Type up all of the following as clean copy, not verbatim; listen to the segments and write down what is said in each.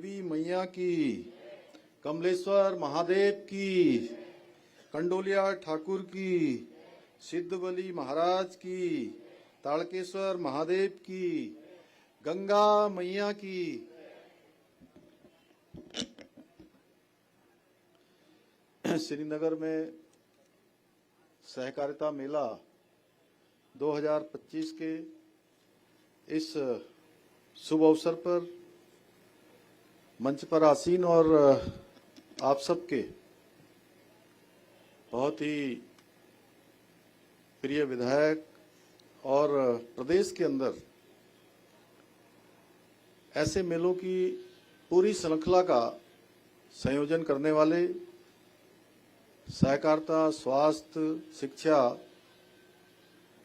देवी मैया की, कमलेश्वर महादेव की, कंडोलिया ठाकुर की, सिद्धबली महाराज की, ताड़केश्वर महादेव की, गंगा मैया की। श्रीनगर में सहकारिता मेला 2025 के इस शुभ अवसर पर मंच पर आसीन और आप सबके बहुत ही प्रिय विधायक और प्रदेश के अंदर ऐसे मेलों की पूरी श्रृंखला का संयोजन करने वाले सहकारिता, स्वास्थ्य, शिक्षा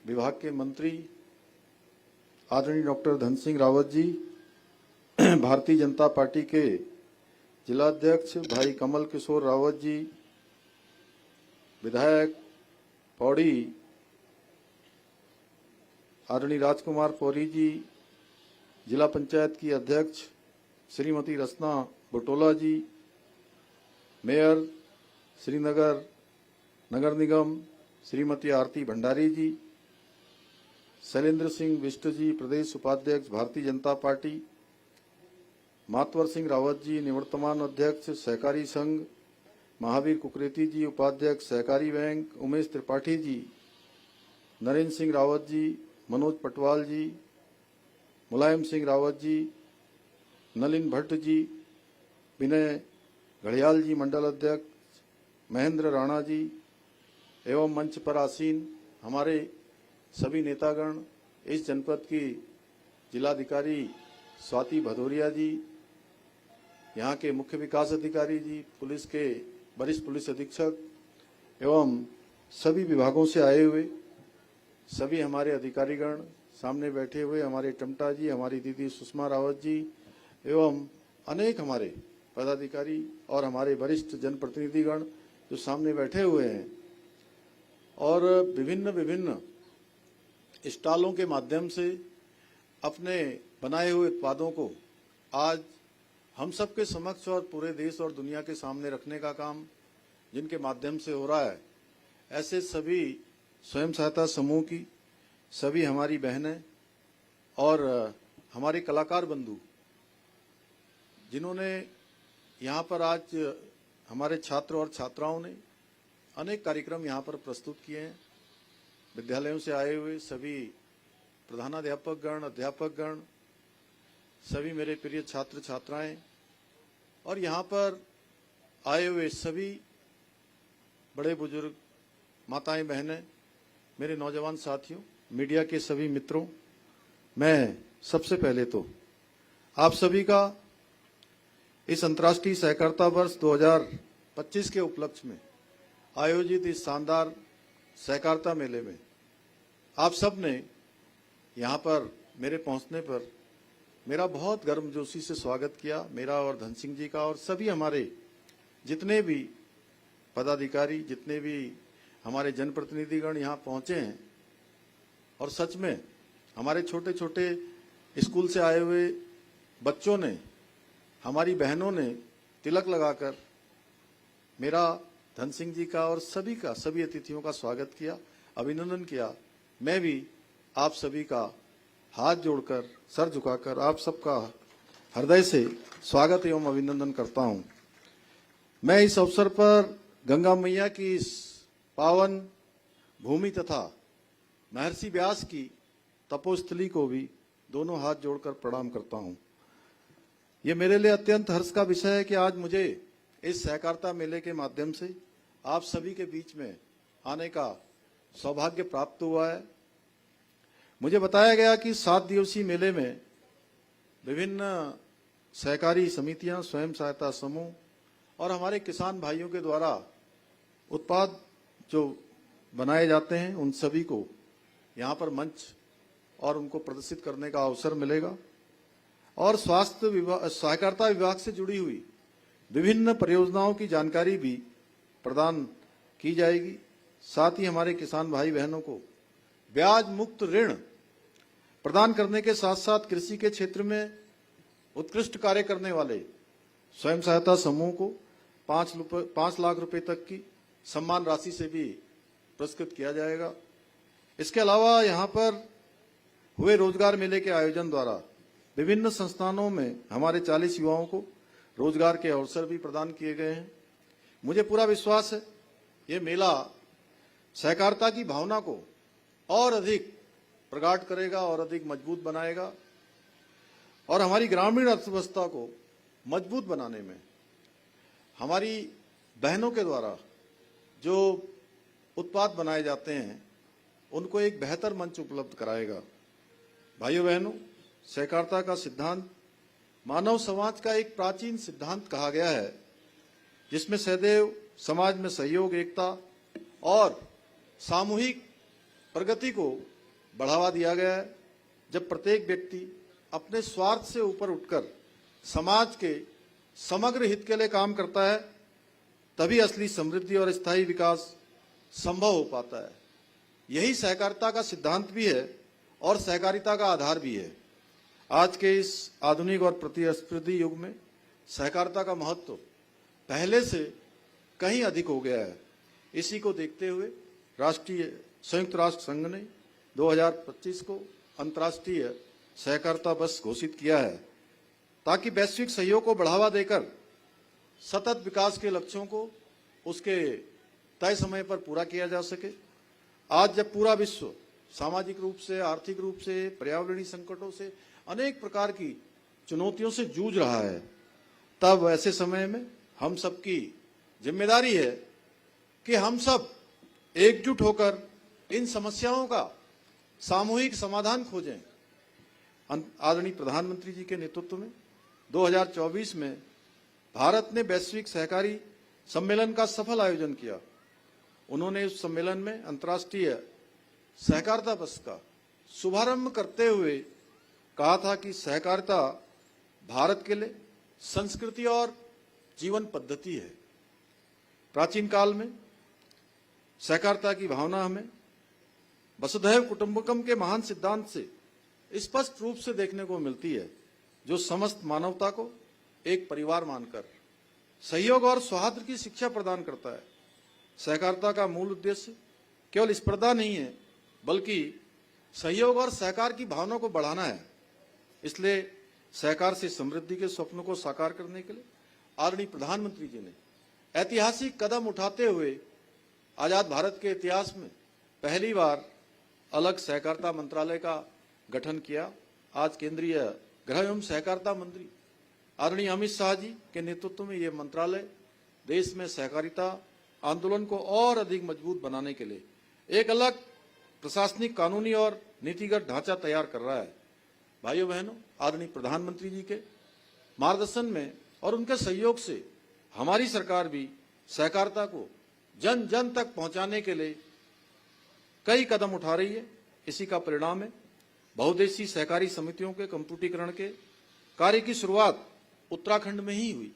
विभाग के मंत्री आदरणीय डॉक्टर धन सिंह रावत जी, भारतीय जनता पार्टी के जिलाध्यक्ष भाई कमल किशोर रावत जी, विधायक पौड़ी आदरणीय राजकुमार पौरी जी, जिला पंचायत की अध्यक्ष श्रीमती रसना बुटोला जी, मेयर श्रीनगर नगर निगम श्रीमती आरती भंडारी जी, शैलेंद्र सिंह बिष्ट जी, प्रदेश उपाध्यक्ष भारतीय जनता पार्टी, मातवर सिंह रावत जी, निवर्तमान अध्यक्ष सहकारी संघ, महावीर कुकरेती जी, उपाध्यक्ष सहकारी बैंक, उमेश त्रिपाठी जी, नरेंद्र सिंह रावत जी, मनोज पटवाल जी, मुलायम सिंह रावत जी, नलिन भट्ट जी, विनय घड़ियाल जी, मंडल अध्यक्ष महेंद्र राणा जी, एवं मंच पर आसीन हमारे सभी नेतागण, इस जनपद की जिलाधिकारी स्वाति भदौरिया जी, यहाँ के मुख्य विकास अधिकारी जी, पुलिस के वरिष्ठ पुलिस अधीक्षक एवं सभी विभागों से आए हुए सभी हमारे अधिकारीगण, सामने बैठे हुए हमारे टमटा जी, हमारी दीदी सुषमा रावत जी एवं अनेक हमारे पदाधिकारी और हमारे वरिष्ठ जनप्रतिनिधिगण जो सामने बैठे हुए हैं, और विभिन्न स्टॉलों के माध्यम से अपने बनाए हुए उत्पादों को आज हम सबके समक्ष और पूरे देश और दुनिया के सामने रखने का काम जिनके माध्यम से हो रहा है, ऐसे सभी स्वयं सहायता समूह की सभी हमारी बहनें और हमारे कलाकार बंधु जिन्होंने यहाँ पर आज हमारे छात्र और छात्राओं ने अनेक कार्यक्रम यहाँ पर प्रस्तुत किए हैं। विद्यालयों से आए हुए सभी प्रधानाध्यापक गण, अध्यापक गण, सभी मेरे प्रिय छात्र छात्राएं और यहाँ पर आए हुए सभी बड़े बुजुर्ग, माताएं, बहनें, मेरे नौजवान साथियों, मीडिया के सभी मित्रों, मैं सबसे पहले तो आप सभी का इस अंतर्राष्ट्रीय सहकारिता वर्ष 2025 के उपलक्ष्य में आयोजित इस शानदार सहकारिता मेले में आप सब ने यहाँ पर मेरे पहुँचने पर मेरा बहुत गर्मजोशी से स्वागत किया, मेरा और धन सिंह जी का, और सभी हमारे जितने भी पदाधिकारी, जितने भी हमारे जनप्रतिनिधिगण यहाँ पहुँचे हैं। और सच में हमारे छोटे छोटे स्कूल से आए हुए बच्चों ने, हमारी बहनों ने तिलक लगाकर मेरा, धन सिंह जी का और सभी का, सभी अतिथियों का स्वागत किया, अभिनंदन किया। मैं भी आप सभी का हाथ जोड़कर, सर झुकाकर आप सबका हृदय से स्वागत एवं अभिनंदन करता हूं। मैं इस अवसर पर गंगा मैया की इस पावन भूमि तथा महर्षि व्यास की तपोस्थली को भी दोनों हाथ जोड़कर प्रणाम करता हूं। ये मेरे लिए अत्यंत हर्ष का विषय है कि आज मुझे इस सहकारिता मेले के माध्यम से आप सभी के बीच में आने का सौभाग्य प्राप्त हुआ है। मुझे बताया गया कि 7 दिवसीय मेले में विभिन्न सहकारी समितियां, स्वयं सहायता समूह और हमारे किसान भाइयों के द्वारा उत्पाद जो बनाए जाते हैं उन सभी को यहाँ पर मंच और उनको प्रदर्शित करने का अवसर मिलेगा। और स्वास्थ्य विभाग, सहकारिता विभाग से जुड़ी हुई विभिन्न परियोजनाओं की जानकारी भी प्रदान की जाएगी। साथ ही हमारे किसान भाई बहनों को ब्याज मुक्त ऋण प्रदान करने के साथ साथ कृषि के क्षेत्र में उत्कृष्ट कार्य करने वाले स्वयं सहायता समूह को 5 लाख रुपए तक की सम्मान राशि से भी पुरस्कृत किया जाएगा। इसके अलावा यहाँ पर हुए रोजगार मेले के आयोजन द्वारा विभिन्न संस्थानों में हमारे 40 युवाओं को रोजगार के अवसर भी प्रदान किए गए हैं। मुझे पूरा विश्वास है ये मेला सहकारिता की भावना को और अधिक प्रगाढ़ करेगा और अधिक मजबूत बनाएगा और हमारी ग्रामीण अर्थव्यवस्था को मजबूत बनाने में हमारी बहनों के द्वारा जो उत्पाद बनाए जाते हैं उनको एक बेहतर मंच उपलब्ध कराएगा। भाइयों बहनों, सहकारिता का सिद्धांत मानव समाज का एक प्राचीन सिद्धांत कहा गया है, जिसमें सदैव समाज में सहयोग, एकता और सामूहिक प्रगति को बढ़ावा दिया गया है। जब प्रत्येक व्यक्ति अपने स्वार्थ से ऊपर उठकर समाज के समग्र हित के लिए काम करता है, तभी असली समृद्धि और स्थायी विकास संभव हो पाता है। यही सहकारिता का सिद्धांत भी है और सहकारिता का आधार भी है। आज के इस आधुनिक और प्रतिस्पर्धी युग में सहकारिता का महत्व पहले से कहीं अधिक हो गया है। इसी को देखते हुए संयुक्त राष्ट्र संघ ने 2025 को अंतर्राष्ट्रीय सहकारिता वर्ष घोषित किया है, ताकि वैश्विक सहयोग को बढ़ावा देकर सतत विकास के लक्ष्यों को उसके तय समय पर पूरा किया जा सके। आज जब पूरा विश्व सामाजिक रूप से, आर्थिक रूप से, पर्यावरणीय संकटों से, अनेक प्रकार की चुनौतियों से जूझ रहा है, तब ऐसे समय में हम सबकी जिम्मेदारी है कि हम सब एकजुट होकर इन समस्याओं का सामूहिक समाधान खोजें। आदरणीय प्रधानमंत्री जी के नेतृत्व में 2024 में भारत ने वैश्विक सहकारी सम्मेलन का सफल आयोजन किया। उन्होंने उस सम्मेलन में अंतर्राष्ट्रीय सहकारिता वर्ष का शुभारंभ करते हुए कहा था कि सहकारिता भारत के लिए संस्कृति और जीवन पद्धति है। प्राचीन काल में सहकारिता की भावना हमें वसुधैव कुटुंबकम के महान सिद्धांत से स्पष्ट रूप से देखने को मिलती है, जो समस्त मानवता को एक परिवार मानकर सहयोग और सौहार्द की शिक्षा प्रदान करता है। सहकारिता का मूल उद्देश्य केवल स्पर्धा नहीं है, बल्कि सहयोग और सहकार की भावना को बढ़ाना है। इसलिए सहकार से समृद्धि के स्वप्न को साकार करने के लिए आदरणीय प्रधानमंत्री जी ने ऐतिहासिक कदम उठाते हुए आजाद भारत के इतिहास में पहली बार अलग सहकारिता मंत्रालय का गठन किया। आज केंद्रीय गृह एवं सहकारिता मंत्री आदरणीय अमित शाह जी के नेतृत्व में यह मंत्रालय देश में सहकारिता आंदोलन को और अधिक मजबूत बनाने के लिए एक अलग प्रशासनिक, कानूनी और नीतिगत ढांचा तैयार कर रहा है। भाइयों बहनों, आदरणीय प्रधानमंत्री जी के मार्गदर्शन में और उनके सहयोग से हमारी सरकार भी सहकारिता को जन जन तक पहुंचाने के लिए कई कदम उठा रही है। इसी का परिणाम है बहुउद्देशीय सहकारी समितियों के कंप्यूटरीकरण के कार्य की शुरुआत उत्तराखंड में ही हुई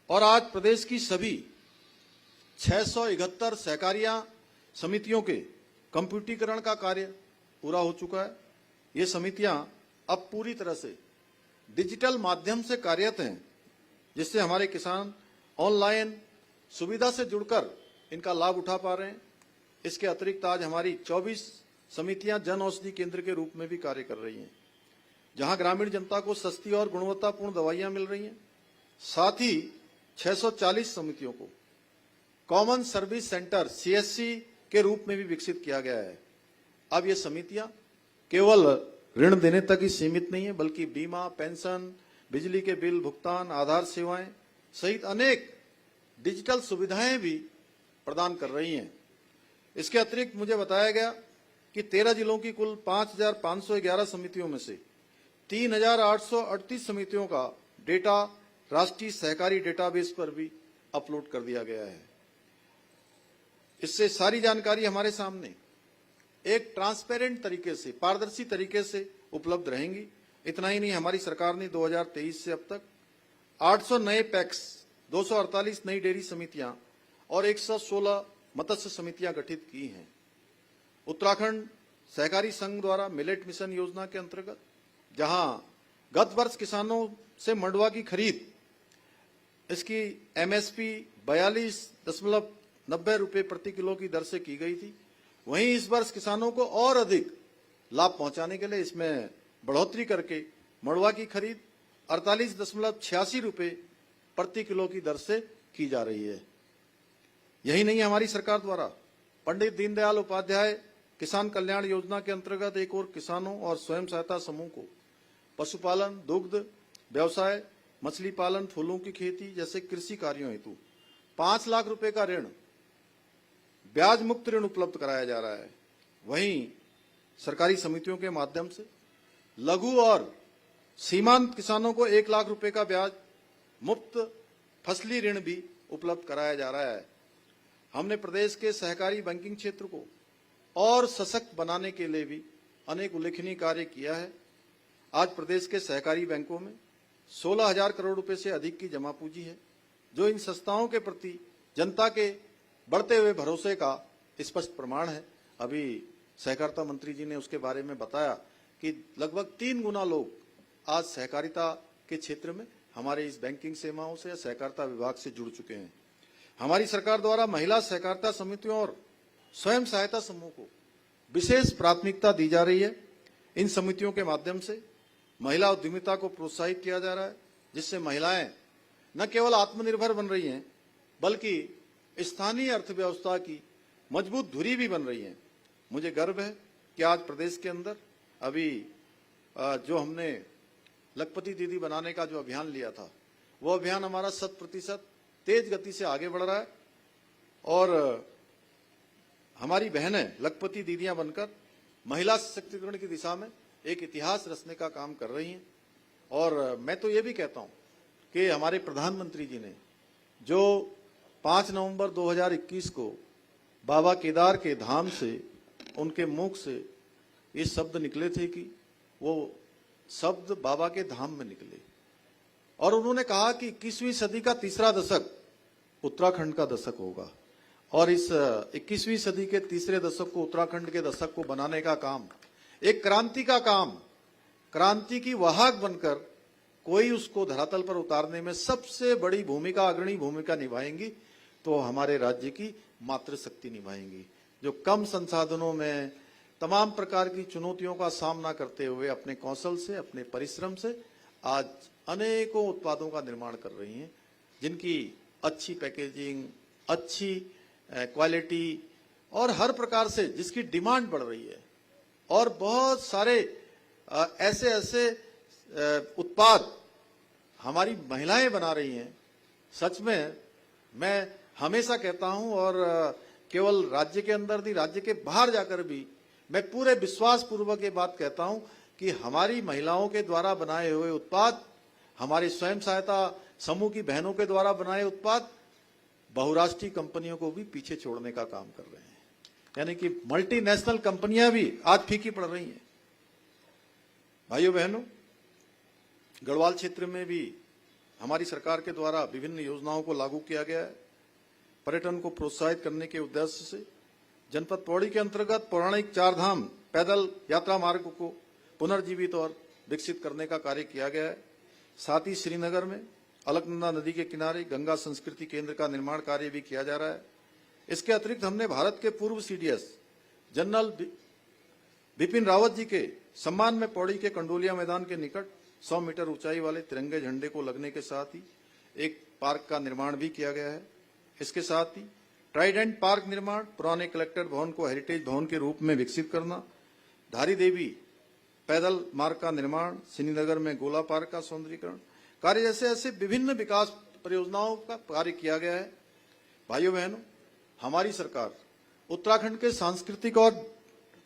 और आज प्रदेश की सभी 671 सहकारियां समितियों के कंप्यूटरीकरण का कार्य पूरा हो चुका है। ये समितियां अब पूरी तरह से डिजिटल माध्यम से कार्यरत हैं, जिससे हमारे किसान ऑनलाइन सुविधा से जुड़कर इनका लाभ उठा पा रहे हैं। इसके अतिरिक्त आज हमारी 24 समितियां जन औषधि केंद्र के रूप में भी कार्य कर रही हैं, जहां ग्रामीण जनता को सस्ती और गुणवत्तापूर्ण दवाइयां मिल रही हैं। साथ ही 640 समितियों को कॉमन सर्विस सेंटर CSC के रूप में भी विकसित किया गया है। अब ये समितियां केवल ऋण देने तक ही सीमित नहीं है, बल्कि बीमा, पेंशन, बिजली के बिल भुगतान, आधार सेवाएं सहित अनेक डिजिटल सुविधाएं भी प्रदान कर रही हैं। इसके अतिरिक्त मुझे बताया गया कि 13 जिलों की कुल 5,511 समितियों में से 3,838 समितियों का डेटा राष्ट्रीय सहकारी डेटाबेस पर भी अपलोड कर दिया गया है। इससे सारी जानकारी हमारे सामने एक ट्रांसपेरेंट तरीके से, पारदर्शी तरीके से उपलब्ध रहेंगी। इतना ही नहीं, हमारी सरकार ने 2023 से अब तक 800 नए पैक्स, 248 नई डेयरी समितियां और 116 मत्स्य समितियां गठित की हैं। उत्तराखंड सहकारी संघ द्वारा मिलेट मिशन योजना के अंतर्गत, जहां गत वर्ष किसानों से मंडवा की खरीद, इसकी एमएसपी 42.90 रुपए प्रति किलो की दर से की गई थी। वहीं इस वर्ष किसानों को और अधिक लाभ पहुंचाने के लिए इसमें बढ़ोतरी करके मंडवा की खरीद 48.86 रुपए प्रति किलो की दर से की जा रही है। यही नहीं, हमारी सरकार द्वारा पंडित दीनदयाल उपाध्याय किसान कल्याण योजना के अंतर्गत एक और किसानों और स्वयं सहायता समूह को पशुपालन, दुग्ध व्यवसाय, मछली पालन, फूलों की खेती जैसे कृषि कार्यों हेतु 5 लाख रुपए का ऋण, ब्याज मुक्त ऋण उपलब्ध कराया जा रहा है। वहीं सरकारी समितियों के माध्यम से लघु और सीमांत किसानों को 1 लाख रुपए का ब्याज मुक्त फसली ऋण भी उपलब्ध कराया जा रहा है। हमने प्रदेश के सहकारी बैंकिंग क्षेत्र को और सशक्त बनाने के लिए भी अनेक उल्लेखनीय कार्य किया है। आज प्रदेश के सहकारी बैंकों में 16,000 करोड़ रुपए से अधिक की जमा पूंजी है, जो इन संस्थाओं के प्रति जनता के बढ़ते हुए भरोसे का स्पष्ट प्रमाण है। अभी सहकारिता मंत्री जी ने उसके बारे में बताया कि लगभग 3 गुना लोग आज सहकारिता के क्षेत्र में हमारे इस बैंकिंग सेवाओं से या सहकारिता विभाग से जुड़ चुके हैं। हमारी सरकार द्वारा महिला सहकारिता समितियों और स्वयं सहायता समूह को विशेष प्राथमिकता दी जा रही है। इन समितियों के माध्यम से महिला उद्यमिता को प्रोत्साहित किया जा रहा है, जिससे महिलाएं न केवल आत्मनिर्भर बन रही हैं, बल्कि स्थानीय अर्थव्यवस्था की मजबूत धुरी भी बन रही हैं। मुझे गर्व है कि आज प्रदेश के अंदर अभी जो हमने लखपति दीदी बनाने का जो अभियान लिया था, वो अभियान हमारा 100% तेज गति से आगे बढ़ रहा है और हमारी बहनें लखपति दीदियां बनकर महिला सशक्तिकरण की दिशा में एक इतिहास रचने का काम कर रही हैं। और मैं तो ये भी कहता हूं कि हमारे प्रधानमंत्री जी ने जो 5 नवंबर 2021 को बाबा केदार के धाम से उनके मुख से ये शब्द निकले थे कि वो शब्द बाबा के धाम में निकले, और उन्होंने कहा कि 21वीं सदी का तीसरा दशक उत्तराखंड का दशक होगा और इस 21वीं सदी के तीसरे दशक को उत्तराखंड के दशक को बनाने का काम एक क्रांति का काम, क्रांति की वाहक बनकर कोई उसको धरातल पर उतारने में सबसे बड़ी भूमिका, अग्रणी भूमिका निभाएंगी तो हमारे राज्य की मातृशक्ति निभाएंगी, जो कम संसाधनों में तमाम प्रकार की चुनौतियों का सामना करते हुए अपने कौशल से, अपने परिश्रम से आज अनेकों उत्पादों का निर्माण कर रही हैं, जिनकी अच्छी पैकेजिंग, अच्छी क्वालिटी और हर प्रकार से जिसकी डिमांड बढ़ रही है। और बहुत सारे ऐसे ऐसे उत्पाद हमारी महिलाएं बना रही हैं। सच में मैं हमेशा कहता हूं और केवल राज्य के अंदर नहीं, राज्य के बाहर जाकर भी मैं पूरे विश्वास पूर्वक ये बात कहता हूं कि हमारी महिलाओं के द्वारा बनाए हुए उत्पाद, हमारी स्वयं सहायता समूह की बहनों के द्वारा बनाए उत्पाद बहुराष्ट्रीय कंपनियों को भी पीछे छोड़ने का काम कर रहे हैं। यानी कि मल्टीनेशनल कंपनियां भी आज फीकी पड़ रही हैं। भाइयों बहनों, गढ़वाल क्षेत्र में भी हमारी सरकार के द्वारा विभिन्न योजनाओं को लागू किया गया है। पर्यटन को प्रोत्साहित करने के उद्देश्य से जनपद पौड़ी के अंतर्गत पौराणिक 4 धाम पैदल यात्रा मार्ग को पुनर्जीवित और विकसित करने का कार्य किया गया है। साथ ही श्रीनगर में अलकनंदा नदी के किनारे गंगा संस्कृति केंद्र का निर्माण कार्य भी किया जा रहा है। इसके अतिरिक्त हमने भारत के पूर्व सीडीएस जनरल बिपिन रावत जी के सम्मान में पौड़ी के कंडोलिया मैदान के निकट 100 मीटर ऊंचाई वाले तिरंगे झंडे को लगने के साथ ही एक पार्क का निर्माण भी किया गया है। इसके साथ ही ट्राइडेंट पार्क निर्माण, पुराने कलेक्टर भवन को हेरिटेज भवन के रूप में विकसित करना, धारी देवी पैदल मार्ग का निर्माण, श्रीनगर में गोला पार्क का सौंदर्यीकरण कार्य जैसे ऐसे विभिन्न विकास परियोजनाओं का कार्य किया गया है। भाइयों बहनों, हमारी सरकार उत्तराखंड के सांस्कृतिक और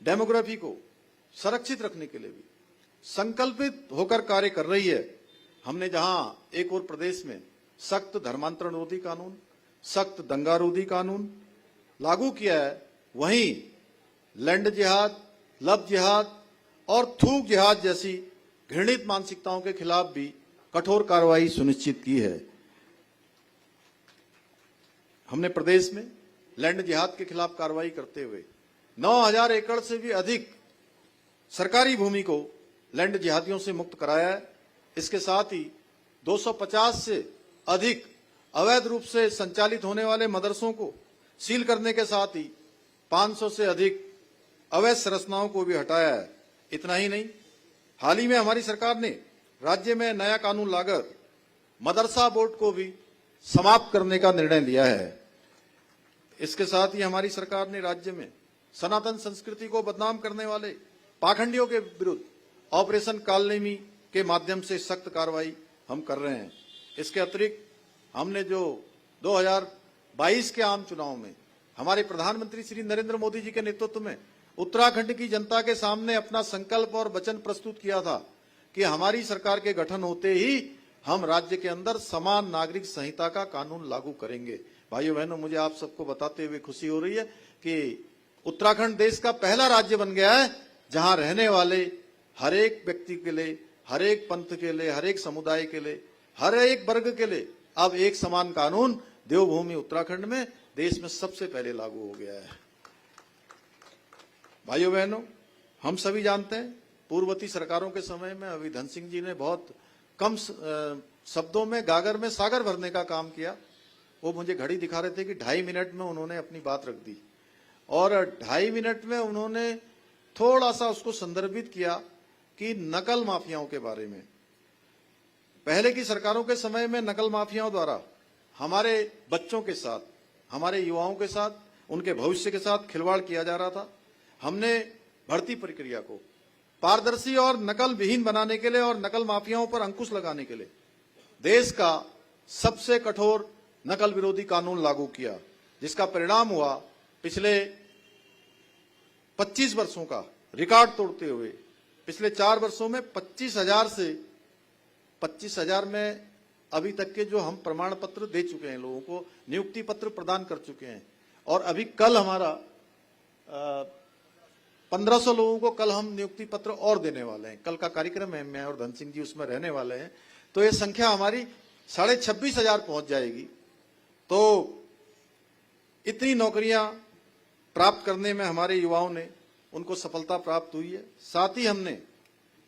डेमोग्राफी को संरक्षित रखने के लिए भी संकल्पित होकर कार्य कर रही है। हमने जहां एक और प्रदेश में सख्त धर्मांतरण रोधी कानून, सख्त दंगा रोधी कानून लागू किया है, वहीं लैंड जिहाद, लव जिहाद और थूक जिहाद जैसी घृणित मानसिकताओं के खिलाफ भी कठोर कार्रवाई सुनिश्चित की है। हमने प्रदेश में लैंड जिहाद के खिलाफ कार्रवाई करते हुए 9,000 एकड़ से भी अधिक सरकारी भूमि को लैंड जिहादियों से मुक्त कराया है। इसके साथ ही 250 से अधिक अवैध रूप से संचालित होने वाले मदरसों को सील करने के साथ ही 500 से अधिक अवैध संरचनाओं को भी हटाया है। इतना ही नहीं, हाल ही में हमारी सरकार ने राज्य में नया कानून लाकर मदरसा बोर्ड को भी समाप्त करने का निर्णय लिया है। इसके साथ ही हमारी सरकार ने राज्य में सनातन संस्कृति को बदनाम करने वाले पाखंडियों के विरुद्ध ऑपरेशन कालनेमी के माध्यम से सख्त कार्रवाई हम कर रहे हैं। इसके अतिरिक्त हमने जो 2022 के आम चुनाव में हमारे प्रधानमंत्री श्री नरेंद्र मोदी जी के नेतृत्व में उत्तराखंड की जनता के सामने अपना संकल्प और वचन प्रस्तुत किया था कि हमारी सरकार के गठन होते ही हम राज्य के अंदर समान नागरिक संहिता का कानून लागू करेंगे। भाइयों बहनों, मुझे आप सबको बताते हुए खुशी हो रही है कि उत्तराखंड देश का पहला राज्य बन गया है जहां रहने वाले हर एक व्यक्ति के लिए, हर एक पंथ के लिए, हर एक समुदाय के लिए, हर एक वर्ग के लिए अब एक समान कानून देवभूमि उत्तराखंड में देश में सबसे पहले लागू हो गया है। भाइयों बहनों, हम सभी जानते हैं पूर्ववर्ती सरकारों के समय में अभी धन सिंह जी ने बहुत कम शब्दों में गागर में सागर भरने का काम किया। वो मुझे घड़ी दिखा रहे थे कि 2.5 मिनट में उन्होंने अपनी बात रख दी और 2.5 मिनट में उन्होंने थोड़ा सा उसको संदर्भित किया कि नकल माफियाओं के बारे में। पहले की सरकारों के समय में नकल माफियाओं द्वारा हमारे बच्चों के साथ, हमारे युवाओं के साथ, उनके भविष्य के साथ खिलवाड़ किया जा रहा था। हमने भर्ती प्रक्रिया को पारदर्शी और नकल विहीन बनाने के लिए और नकल माफियाओं पर अंकुश लगाने के लिए देश का सबसे कठोर नकल विरोधी कानून लागू किया, जिसका परिणाम हुआ पिछले 25 वर्षों का रिकॉर्ड तोड़ते हुए पिछले 4 वर्षों में 25,000 में अभी तक के जो हम प्रमाण पत्र दे चुके हैं, लोगों को नियुक्ति पत्र प्रदान कर चुके हैं। और अभी कल हमारा 1500 लोगों को कल हम नियुक्ति पत्र और देने वाले हैं। कल का कार्यक्रम है, मैं और धन सिंह जी उसमें रहने वाले हैं, तो ये संख्या हमारी 26,500 पहुंच जाएगी। तो इतनी नौकरियां प्राप्त करने में हमारे युवाओं ने उनको सफलता प्राप्त हुई है। साथ ही हमने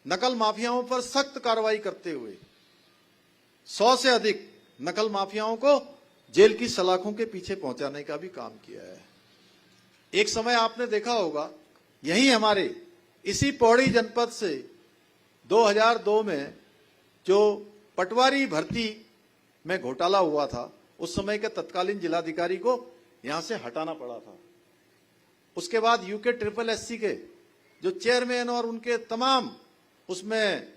नकल माफियाओं पर सख्त कार्रवाई करते हुए 100 से अधिक नकल माफियाओं को जेल की सलाखों के पीछे पहुंचाने का भी काम किया है। एक समय आपने देखा होगा, यही हमारे इसी पौड़ी जनपद से 2002 में जो पटवारी भर्ती में घोटाला हुआ था, उस समय के तत्कालीन जिलाधिकारी को यहां से हटाना पड़ा था। उसके बाद यूके SSS के जो चेयरमैन और उनके तमाम उसमें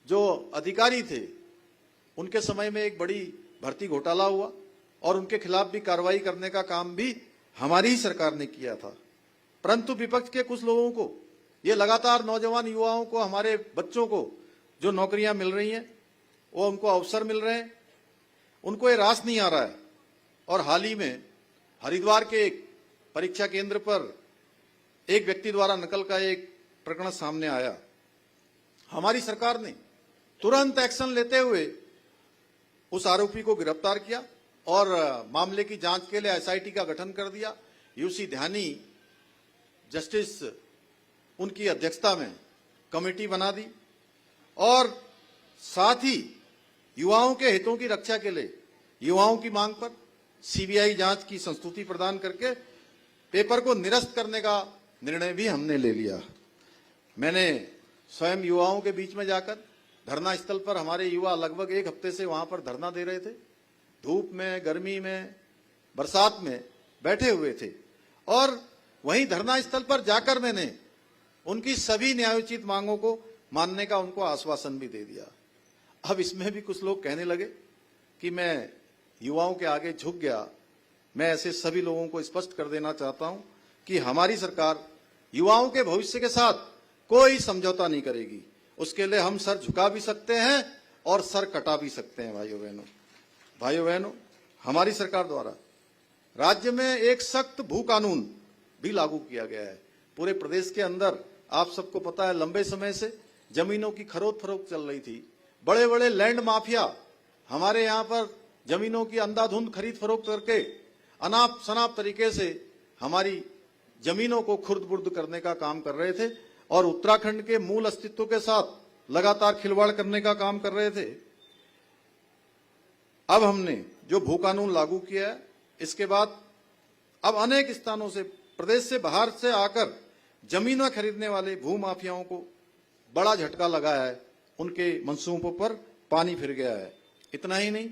जो अधिकारी थे, उनके समय में एक बड़ी भर्ती घोटाला हुआ और उनके खिलाफ भी कार्रवाई करने का काम भी हमारी ही सरकार ने किया था। परंतु विपक्ष के कुछ लोगों को ये लगातार नौजवान युवाओं को, हमारे बच्चों को जो नौकरियां मिल रही हैं, वो उनको अवसर मिल रहे हैं, उनको ये रास नहीं आ रहा है। और हाल ही में हरिद्वार के एक परीक्षा केंद्र पर एक व्यक्ति द्वारा नकल का एक प्रकरण सामने आया। हमारी सरकार ने तुरंत एक्शन लेते हुए उस आरोपी को गिरफ्तार किया और मामले की जांच के लिए SIT का गठन कर दिया। यूसी ध्यानी जस्टिस उनकी अध्यक्षता में कमेटी बना दी और साथ ही युवाओं के हितों की रक्षा के लिए युवाओं की मांग पर CBI जांच की संस्तुति प्रदान करके पेपर को निरस्त करने का निर्णय भी हमने ले लिया। मैंने स्वयं युवाओं के बीच में जाकर धरना स्थल पर, हमारे युवा लगभग 1 हफ्ते से वहां पर धरना दे रहे थे, धूप में, गर्मी में, बरसात में बैठे हुए थे और वहीं धरना स्थल पर जाकर मैंने उनकी सभी न्यायोचित मांगों को मानने का उनको आश्वासन भी दे दिया। अब इसमें भी कुछ लोग कहने लगे कि मैं युवाओं के आगे झुक गया। मैं ऐसे सभी लोगों को स्पष्ट कर देना चाहता हूं कि हमारी सरकार युवाओं के भविष्य के साथ कोई समझौता नहीं करेगी। उसके लिए हम सर झुका भी सकते हैं और सर कटा भी सकते हैं। भाइयों बहनों, हमारी सरकार द्वारा राज्य में एक सख्त भू कानून भी लागू किया गया है। पूरे प्रदेश के अंदर आप सबको पता है, लंबे समय से जमीनों की खरीद फरोख्त चल रही थी। बड़े बड़े लैंड माफिया हमारे यहाँ पर जमीनों की अंधाधुंध खरीद फरोख्त करके अनाप शनाप तरीके से हमारी जमीनों को खुर्द बुर्द करने का काम कर रहे थे और उत्तराखंड के मूल अस्तित्व के साथ लगातार खिलवाड़ करने का काम कर रहे थे। अब हमने जो भू कानून लागू किया है, इसके बाद अब अनेक स्थानों से, प्रदेश से बाहर से आकर जमीनें खरीदने वाले भू माफियाओं को बड़ा झटका लगा है। उनके मंसूबों पर पानी फिर गया है। इतना ही नहीं,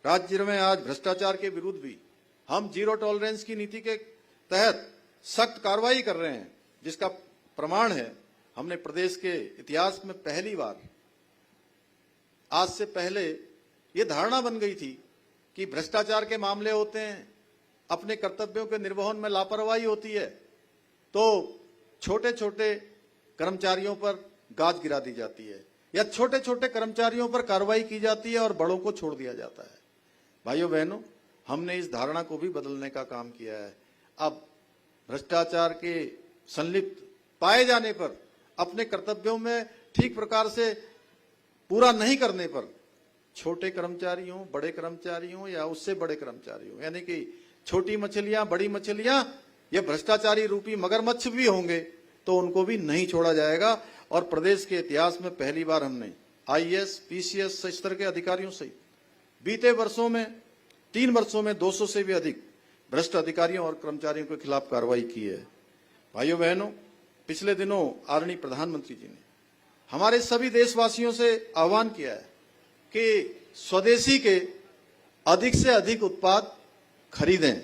राज्य में आज भ्रष्टाचार के विरुद्ध भी हम जीरो टॉलरेंस की नीति के तहत सख्त कार्रवाई कर रहे हैं, जिसका प्रमाण है हमने प्रदेश के इतिहास में पहली बार, आज से पहले ये धारणा बन गई थी कि भ्रष्टाचार के मामले होते हैं, अपने कर्तव्यों के निर्वहन में लापरवाही होती है, तो छोटे छोटे कर्मचारियों पर गाज गिरा दी जाती है या छोटे छोटे कर्मचारियों पर कार्रवाई की जाती है और बड़ों को छोड़ दिया जाता है। भाइयों बहनों, हमने इस धारणा को भी बदलने का काम किया है। अब भ्रष्टाचार के संलिप्त पाए जाने पर, अपने कर्तव्यों में ठीक प्रकार से पूरा नहीं करने पर, छोटे कर्मचारी हों, बड़े कर्मचारी हों या उससे बड़े कर्मचारी हों, यानी कि छोटी मछलियां, बड़ी मछलियां या भ्रष्टाचारी रूपी मगरमच्छ भी होंगे तो उनको भी नहीं छोड़ा जाएगा। और प्रदेश के इतिहास में पहली बार हमने आईएएस, पीसीएस स्तर के अधिकारियों सहित बीते वर्षों में 3 वर्षों में 200 से भी अधिक भ्रष्ट अधिकारियों और कर्मचारियों के खिलाफ कार्रवाई की है। भाइयों बहनों, पिछले दिनों आदरणीय प्रधानमंत्री जी ने हमारे सभी देशवासियों से आह्वान किया है कि स्वदेशी के अधिक से अधिक उत्पाद खरीदें,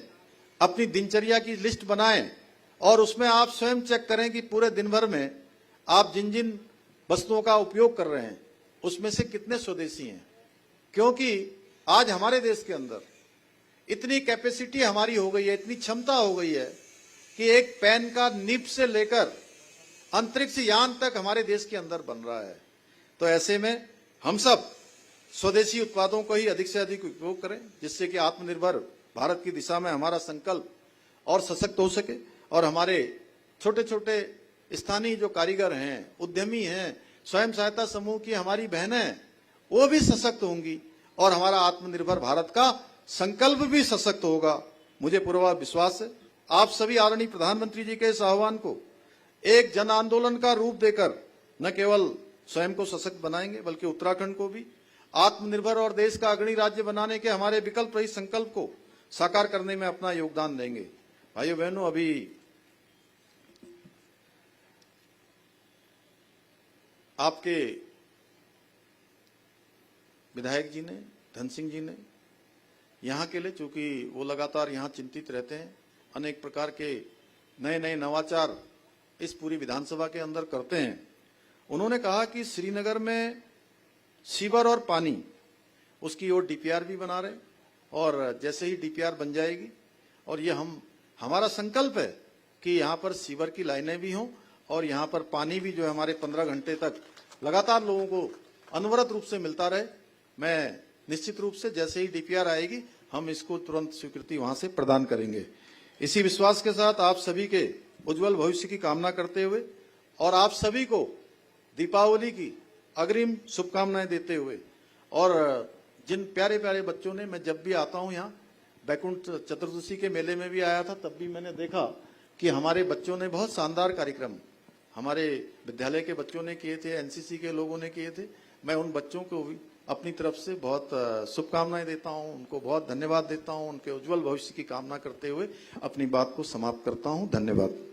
अपनी दिनचर्या की लिस्ट बनाएं और उसमें आप स्वयं चेक करें कि पूरे दिन भर में आप जिन जिन वस्तुओं का उपयोग कर रहे हैं उसमें से कितने स्वदेशी हैं। क्योंकि आज हमारे देश के अंदर इतनी कैपेसिटी हमारी हो गई है, इतनी क्षमता हो गई है कि एक पेन का निब से लेकर अंतरिक्ष यान तक हमारे देश के अंदर बन रहा है। तो ऐसे में हम सब स्वदेशी उत्पादों को ही अधिक से अधिक उपयोग करें, जिससे कि आत्मनिर्भर भारत की दिशा में हमारा संकल्प और सशक्त हो सके और हमारे छोटे छोटे स्थानीय जो कारीगर हैं, उद्यमी हैं, स्वयं सहायता समूह की हमारी बहनें, वो भी सशक्त होंगी और हमारा आत्मनिर्भर भारत का संकल्प भी सशक्त होगा। मुझे पूरा विश्वास है आप सभी आदरणीय प्रधानमंत्री जी के इस आह्वान को एक जन आंदोलन का रूप देकर न केवल स्वयं को सशक्त बनाएंगे बल्कि उत्तराखंड को भी आत्मनिर्भर और देश का अग्रणी राज्य बनाने के हमारे विकल्प रहित संकल्प को साकार करने में अपना योगदान देंगे। भाइयों बहनों, अभी आपके विधायक जी ने, धन सिंह जी ने यहाँ के लिए, चूंकि वो लगातार यहाँ चिंतित रहते हैं, अनेक प्रकार के नए नए नवाचार इस पूरी विधानसभा के अंदर करते हैं। उन्होंने कहा कि श्रीनगर में सीवर और पानी, उसकी ओर डीपीआर भी बना रहे और जैसे ही डीपीआर बन जाएगी और ये हमारा संकल्प है कि यहाँ पर सीवर की लाइनें भी हों और यहाँ पर पानी भी जो है हमारे 15 घंटे तक लगातार लोगों को अनवरत रूप से मिलता रहे। मैं निश्चित रूप से जैसे ही डीपीआर आएगी हम इसको तुरंत स्वीकृति वहां से प्रदान करेंगे। इसी विश्वास के साथ आप सभी के उज्जवल भविष्य की कामना करते हुए और आप सभी को दीपावली की अग्रिम शुभकामनाएं देते हुए, और जिन प्यारे प्यारे बच्चों ने, मैं जब भी आता हूं यहाँ, बैकुंठ चतुर्दशी के मेले में भी आया था, तब भी मैंने देखा कि हमारे बच्चों ने बहुत शानदार कार्यक्रम हमारे विद्यालय के बच्चों ने किए थे, एनसीसी के लोगों ने किए थे। मैं उन बच्चों को भी अपनी तरफ से बहुत शुभकामनाएं देता हूं, उनको बहुत धन्यवाद देता हूं, उनके उज्जवल भविष्य की कामना करते हुए अपनी बात को समाप्त करता हूं। धन्यवाद।